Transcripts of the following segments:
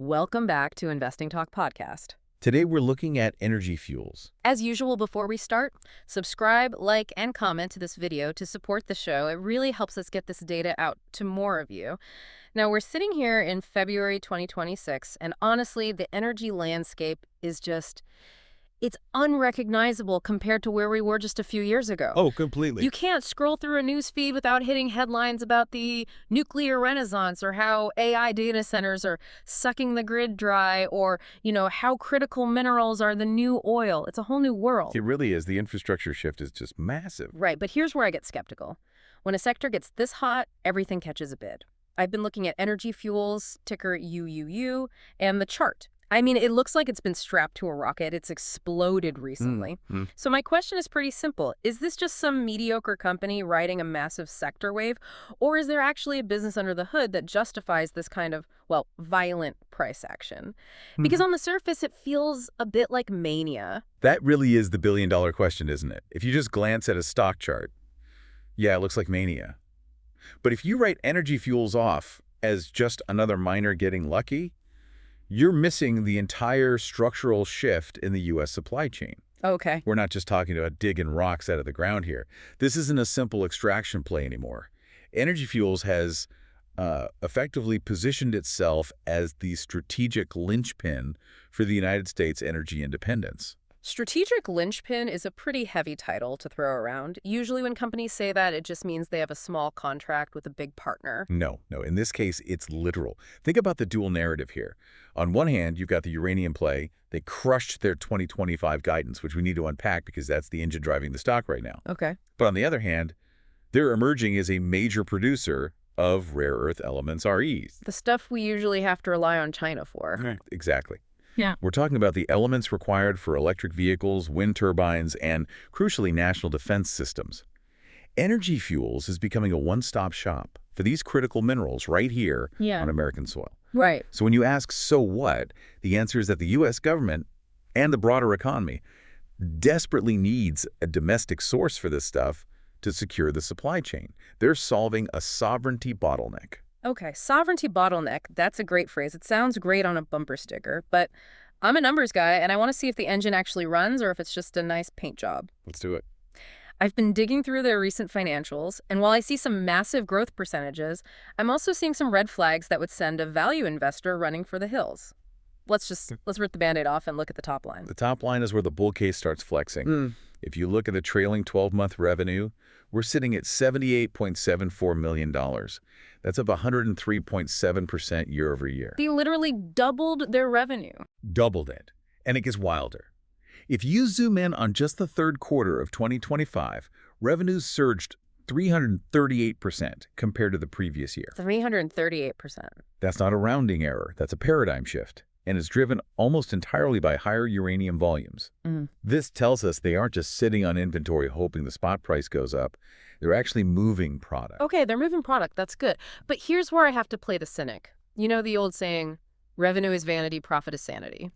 Welcome back to Investing Talk Podcast. Today we're looking at energy fuels. As usual, before we start, subscribe, like, and comment to this video to support the show. It really helps us get this data out to more of you. Now, we're sitting here in February 2026, and honestly, the energy landscape is it's unrecognizable compared to where we were just a few years ago. Oh, completely. You can't scroll through a news feed without hitting headlines about the nuclear renaissance or how AI data centers are sucking the grid dry or, how critical minerals are the new oil. It's a whole new world. It really is. The infrastructure shift is just massive. Right, but here's where I get skeptical. When a sector gets this hot, everything catches a bid. I've been looking at energy fuels, ticker UUUU, and the chart. I mean, it looks like it's been strapped to a rocket. It's exploded recently. So my question is pretty simple. Is this just some mediocre company riding a massive sector wave? Or is there actually a business under the hood that justifies this kind of, violent price action? Because on the surface, it feels a bit like mania. That really is the billion-dollar question, isn't it? If you just glance at a stock chart, yeah, it looks like mania. But if you write energy fuels off as just another miner getting lucky, you're missing the entire structural shift in the U.S. supply chain. Okay. We're not just talking about digging rocks out of the ground here. This isn't a simple extraction play anymore. Energy fuels has effectively positioned itself as the strategic linchpin for the United States' energy independence. Strategic linchpin is a pretty heavy title to throw around. Usually when companies say that, it just means they have a small contract with a big partner. No. In this case, it's literal. Think about the dual narrative here. On one hand, you've got the uranium play. They crushed their 2025 guidance, which we need to unpack because that's the engine driving the stock right now. Okay. But on the other hand, they're emerging as a major producer of rare earth elements, REs. The stuff we usually have to rely on China for. Right. Exactly. Yeah. We're talking about the elements required for electric vehicles, wind turbines, and, crucially, national defense systems. Energy fuels is becoming a one-stop shop for these critical minerals right here on American soil. Right. So when you ask, so what, the answer is that the U.S. government and the broader economy desperately needs a domestic source for this stuff to secure the supply chain. They're solving a sovereignty bottleneck. Okay, sovereignty bottleneck, that's a great phrase. It sounds great on a bumper sticker, but I'm a numbers guy, and I want to see if the engine actually runs or if it's just a nice paint job. Let's do it. I've been digging through their recent financials, and while I see some massive growth percentages, I'm also seeing some red flags that would send a value investor running for the hills. Let's rip the Band-Aid off and look at the top line. The top line is where the bull case starts flexing. If you look at the trailing 12-month revenue, we're sitting at $78.74 million. That's up 103.7% year over year. They literally doubled their revenue. Doubled it. And it gets wilder. If you zoom in on just the third quarter of 2025, revenues surged 338% compared to the previous year. 338%. That's not a rounding error. That's a paradigm shift. And is driven almost entirely by higher uranium volumes. This tells us they aren't just sitting on inventory hoping the spot price goes up. They're actually moving product. Okay, they're moving product. That's good. But here's where I have to play the cynic. You know the old saying, revenue is vanity, profit is sanity.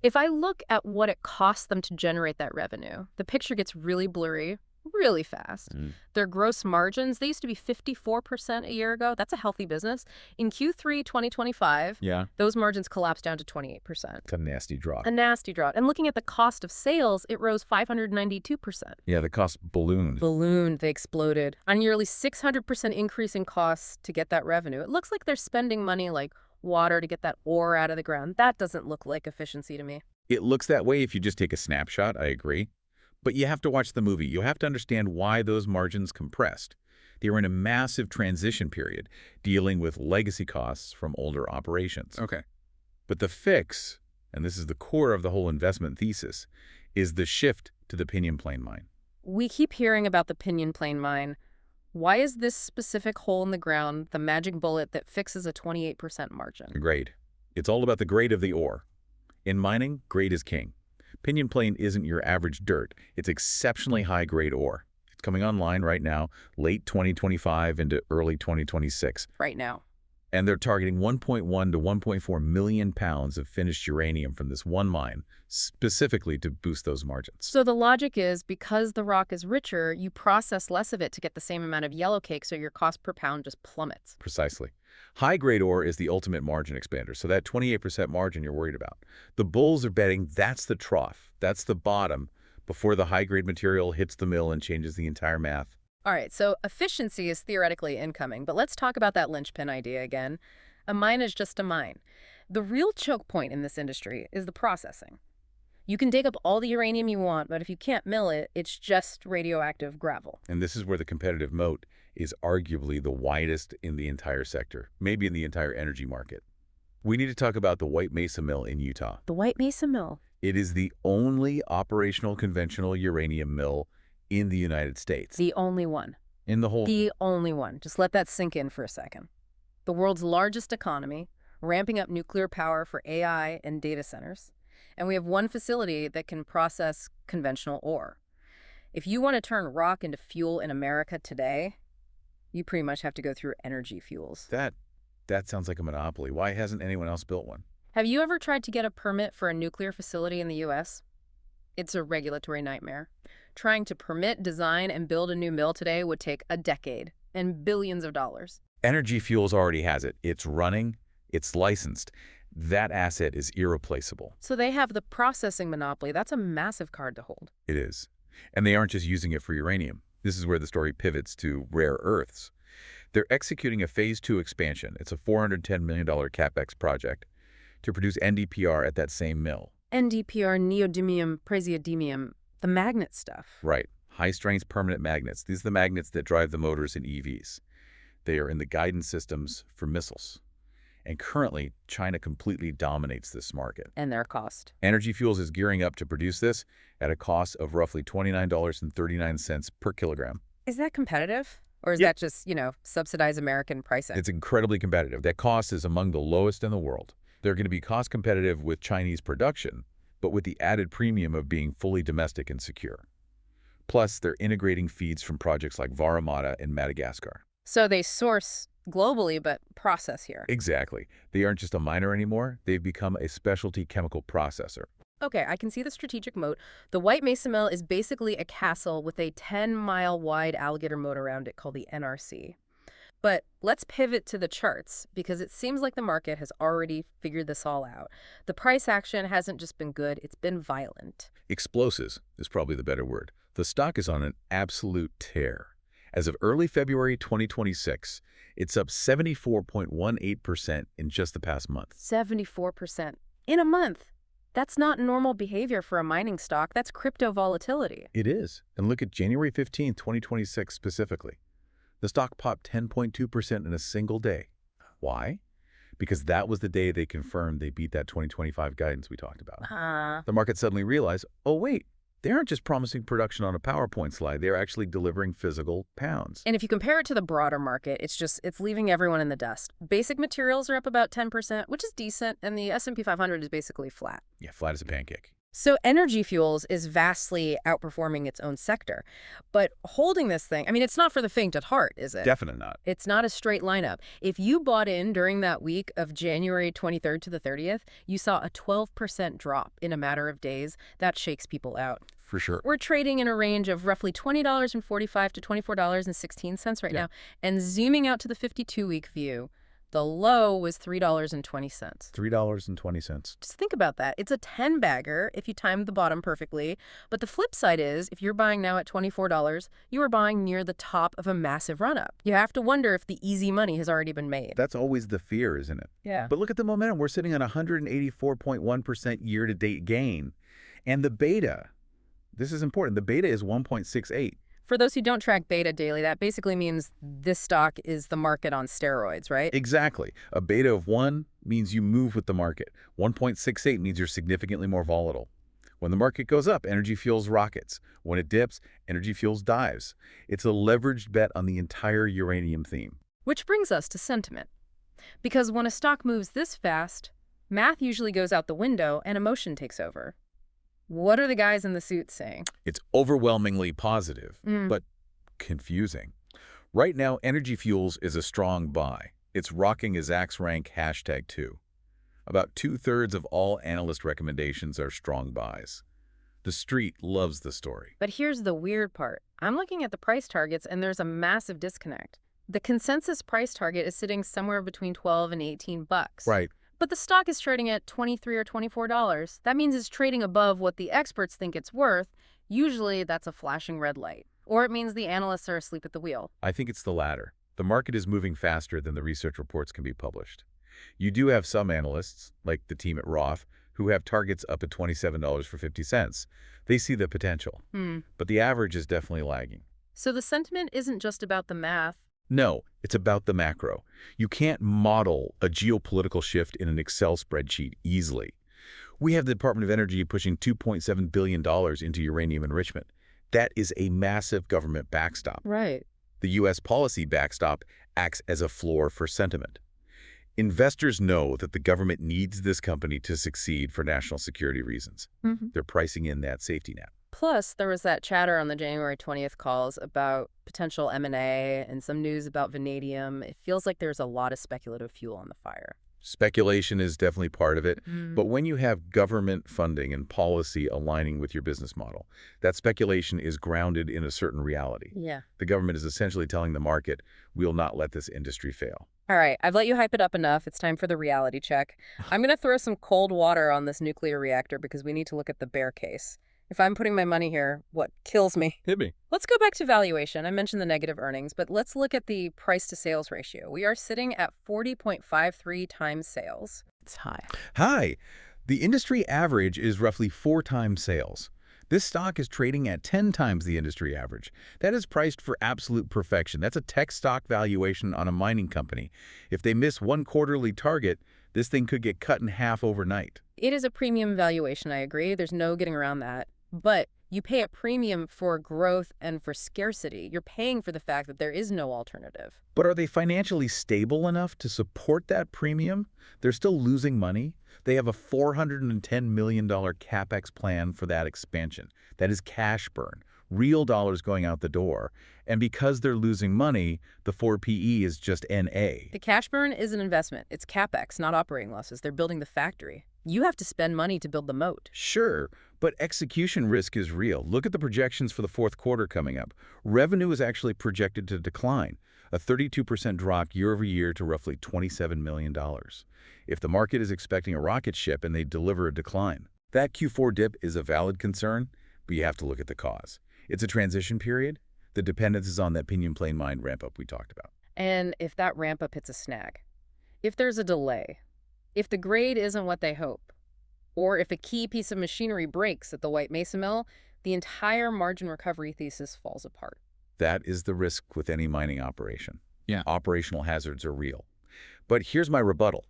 If I look at what it costs them to generate that revenue, the picture gets really blurry really fast. Their gross margins, they used to be 54% a year ago. That's a healthy business. In Q3 2025, those margins collapsed down to 28%. It's a nasty drop. A nasty drop. And looking at the cost of sales, it rose 592%. Yeah, the cost ballooned. Ballooned, they exploded. A nearly 600% increase in costs to get that revenue. It looks like they're spending money like water to get that ore out of the ground. That doesn't look like efficiency to me. It looks that way if you just take a snapshot, I agree. But you have to watch the movie. You have to understand why those margins compressed. They were in a massive transition period, dealing with legacy costs from older operations. Okay. But the fix, and this is the core of the whole investment thesis, is the shift to the Pinyon Plain Mine. We keep hearing about the Pinyon Plain Mine. Why is this specific hole in the ground the magic bullet that fixes a 28% margin? Grade. It's all about the grade of the ore. In mining, grade is king. Pinyon Plain isn't your average dirt. It's exceptionally high-grade ore. It's coming online right now, late 2025 into early 2026. Right now. And they're targeting 1.1 to 1.4 million pounds of finished uranium from this one mine, specifically to boost those margins. So the logic is, because the rock is richer, you process less of it to get the same amount of yellow cake, so your cost per pound just plummets. Precisely. High-grade ore is the ultimate margin expander, so that 28% margin you're worried about. The bulls are betting that's the trough, that's the bottom, before the high-grade material hits the mill and changes the entire math. All right, so efficiency is theoretically incoming, but let's talk about that linchpin idea again. A mine is just a mine. The real choke point in this industry is the processing. You can dig up all the uranium you want, but if you can't mill it, it's just radioactive gravel. And this is where the competitive moat is arguably the widest in the entire sector, maybe in the entire energy market. We need to talk about the White Mesa Mill in Utah. The White Mesa Mill. It is the only operational conventional uranium mill in the United States. The only one. In the whole... The only one. Just let that sink in for a second. The world's largest economy, ramping up nuclear power for AI and data centers. And we have one facility that can process conventional ore. If you want to turn rock into fuel in America today, you pretty much have to go through energy fuels. That sounds like a monopoly. Why hasn't anyone else built one? Have you ever tried to get a permit for a nuclear facility in the U.S.? It's a regulatory nightmare. Trying to permit, design, and build a new mill today would take a decade and billions of dollars. Energy Fuels already has it. It's running. It's licensed. That asset is irreplaceable. So they have the processing monopoly. That's a massive card to hold. It is. And they aren't just using it for uranium. This is where the story pivots to rare earths. They're executing a Phase 2 expansion. It's a $410 million CapEx project to produce NdPr at that same mill. NdPr, neodymium, praseodymium, the magnet stuff. Right. High-strength permanent magnets. These are the magnets that drive the motors in EVs. They are in the guidance systems for missiles. And currently, China completely dominates this market. And their cost. Energy Fuels is gearing up to produce this at a cost of roughly $29.39 per kilogram. Is that competitive? Or is Yep. that just, subsidized American pricing? It's incredibly competitive. That cost is among the lowest in the world. They're going to be cost competitive with Chinese production, but with the added premium of being fully domestic and secure. Plus, they're integrating feeds from projects like Vara Mada in Madagascar. So they source globally, but process here. Exactly. They aren't just a miner anymore. They've become a specialty chemical processor. Okay, I can see the strategic moat. The White Mesa Mill is basically a castle with a 10-mile-wide alligator moat around it called the NRC. But let's pivot to the charts, because it seems like the market has already figured this all out. The price action hasn't just been good, it's been violent. Explosives is probably the better word. The stock is on an absolute tear. As of early February 2026, it's up 74.18% in just the past month. 74% in a month. That's not normal behavior for a mining stock. That's crypto volatility. It is. And look at January 15, 2026 specifically. The stock popped 10.2% in a single day. Why? Because that was the day they confirmed they beat that 2025 guidance we talked about. The market suddenly realized, oh wait, they aren't just promising production on a PowerPoint slide, they're actually delivering physical pounds. And if you compare it to the broader market, it's leaving everyone in the dust. Basic materials are up about 10%, which is decent, and the S&P 500 is basically flat. Yeah, flat as a pancake. So energy fuels is vastly outperforming its own sector. But holding this thing, it's not for the faint at heart, is it? Definitely not. It's not a straight lineup. If you bought in during that week of January 23rd to the 30th, you saw a 12% drop in a matter of days. That shakes people out. For sure. We're trading in a range of roughly $20.45 to $24.16 right now. And zooming out to the 52-week view, the low was $3.20. $3.20. Just think about that. It's a 10-bagger if you timed the bottom perfectly. But the flip side is, if you're buying now at $24, you are buying near the top of a massive run-up. You have to wonder if the easy money has already been made. That's always the fear, isn't it? Yeah. But look at the momentum. We're sitting on 184.1% year-to-date gain. And the beta, this is important, the beta is 1.68. For those who don't track beta daily, that basically means this stock is the market on steroids, right? Exactly. A beta of 1 means you move with the market. 1.68 means you're significantly more volatile. When the market goes up, energy fuels rockets. When it dips, energy fuels dives. It's a leveraged bet on the entire uranium theme. Which brings us to sentiment. Because when a stock moves this fast, math usually goes out the window and emotion takes over. What are the guys in the suits saying? It's overwhelmingly positive, but confusing. Right now, energy fuels is a strong buy. It's rocking a Zacks rank #2. About 2/3 of all analyst recommendations are strong buys. The street loves the story. But here's the weird part. I'm looking at the price targets and there's a massive disconnect. The consensus price target is sitting somewhere between 12 and 18 bucks. Right. But the stock is trading at 23 or $24. That means it's trading above what the experts think it's worth. Usually that's a flashing red light. Or it means the analysts are asleep at the wheel. I think it's the latter. The market is moving faster than the research reports can be published. You do have some analysts, like the team at Roth, who have targets up at $27.50. They see the potential. But the average is definitely lagging. So the sentiment isn't just about the math. No, it's about the macro. You can't model a geopolitical shift in an Excel spreadsheet easily. We have the Department of Energy pushing $2.7 billion into uranium enrichment. That is a massive government backstop. Right. The U.S. policy backstop acts as a floor for sentiment. Investors know that the government needs this company to succeed for national security reasons. They're pricing in that safety net. Plus, there was that chatter on the January 20th calls about potential M&A and some news about vanadium. It feels like there's a lot of speculative fuel on the fire. Speculation is definitely part of it, but when you have government funding and policy aligning with your business model, that speculation is grounded in a certain reality. Yeah. The government is essentially telling the market, we'll not let this industry fail. All right, I've let you hype it up enough. It's time for the reality check. I'm going to throw some cold water on this nuclear reactor because we need to look at the bear case. If I'm putting my money here, what kills me? Hit me. Let's go back to valuation. I mentioned the negative earnings, but let's look at the price to sales ratio. We are sitting at 40.53 times sales. It's high. Hi. The industry average is roughly 4 times sales. This stock is trading at 10 times the industry average. That is priced for absolute perfection. That's a tech stock valuation on a mining company. If they miss one quarterly target, this thing could get cut in half overnight. It is a premium valuation, I agree. There's no getting around that. But you pay a premium for growth and for scarcity. You're paying for the fact that there is no alternative. But are they financially stable enough to support that premium? They're still losing money. They have a $410 million CapEx plan for that expansion. That is cash burn, real dollars going out the door. And because they're losing money, the 4 PE is just NA. The cash burn is an investment. It's CapEx, not operating losses. They're building the factory. You have to spend money to build the moat. Sure, but execution risk is real. Look at the projections for the fourth quarter coming up. Revenue is actually projected to decline, a 32% drop year over year to roughly $27 million. If the market is expecting a rocket ship and they deliver a decline, that Q4 dip is a valid concern, but you have to look at the cause. It's a transition period. The dependence is on that pinion plane mine ramp-up we talked about. And if that ramp-up hits a snag, if there's a delay, if the grade isn't what they hope, or if a key piece of machinery breaks at the White Mesa Mill, the entire margin recovery thesis falls apart. That is the risk with any mining operation. Yeah. Operational hazards are real. But here's my rebuttal.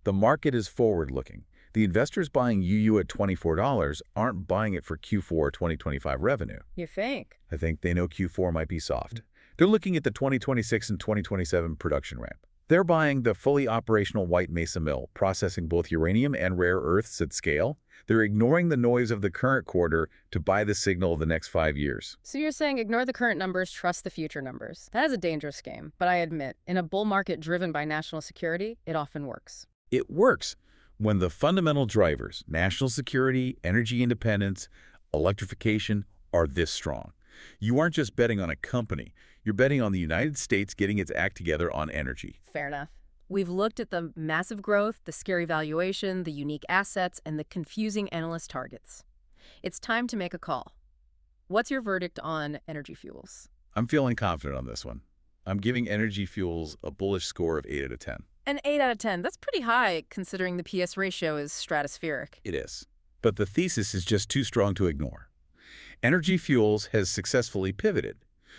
The market is forward-looking. The investors buying UU at $24 aren't buying it for Q4 2025 revenue. You think? I think they know Q4 might be soft. They're looking at the 2026 and 2027 production ramp. They're buying the fully operational White Mesa Mill, processing both uranium and rare earths at scale. They're ignoring the noise of the current quarter to buy the signal of the next 5 years. So you're saying ignore the current numbers, trust the future numbers. That is a dangerous game, but I admit, in a bull market driven by national security, it often works. It works when the fundamental drivers, national security, energy independence, electrification, are this strong. You aren't just betting on a company. You're betting on the United States getting its act together on energy. Fair enough. We've looked at the massive growth, the scary valuation, the unique assets, and the confusing analyst targets. It's time to make a call. What's your verdict on Energy Fuels? I'm feeling confident on this one. I'm giving Energy Fuels a bullish score of 8 out of 10. An 8 out of 10. That's pretty high, considering the PS ratio is stratospheric. It is. But the thesis is just too strong to ignore. Energy Fuels has successfully pivoted.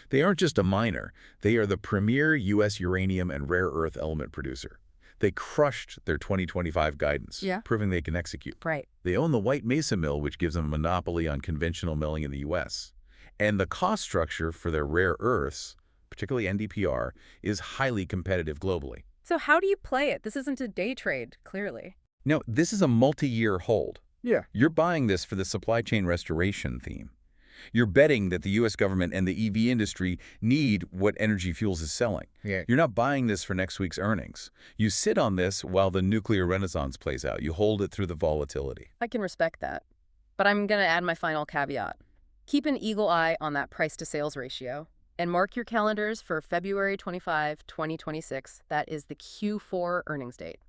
They aren't just a miner. They are the premier U.S. uranium and rare earth element producer. They crushed their 2025 guidance, proving they can execute. Right. They own the White Mesa Mill, which gives them a monopoly on conventional milling in the U.S. And the cost structure for their rare earths, particularly NdPr, is highly competitive globally. So how do you play it? This isn't a day trade, clearly. No, this is a multi-year hold. Yeah. You're buying this for the supply chain restoration theme. You're betting that the U.S. government and the EV industry need what Energy Fuels is selling. Yeah. You're not buying this for next week's earnings. You sit on this while the nuclear renaissance plays out. You hold it through the volatility. I can respect that. But I'm going to add my final caveat. Keep an eagle eye on that price-to-sales ratio. And mark your calendars for February 25, 2026. That is the Q4 earnings date.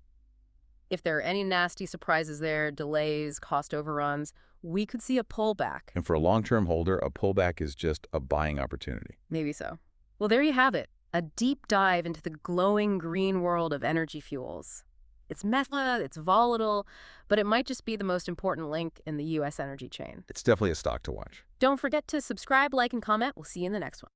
If there are any nasty surprises there, delays, cost overruns, we could see a pullback. And for a long-term holder, a pullback is just a buying opportunity. Maybe so. Well, there you have it. A deep dive into the glowing green world of energy fuels. It's messy, it's volatile, but it might just be the most important link in the U.S. energy chain. It's definitely a stock to watch. Don't forget to subscribe, like, and comment. We'll see you in the next one.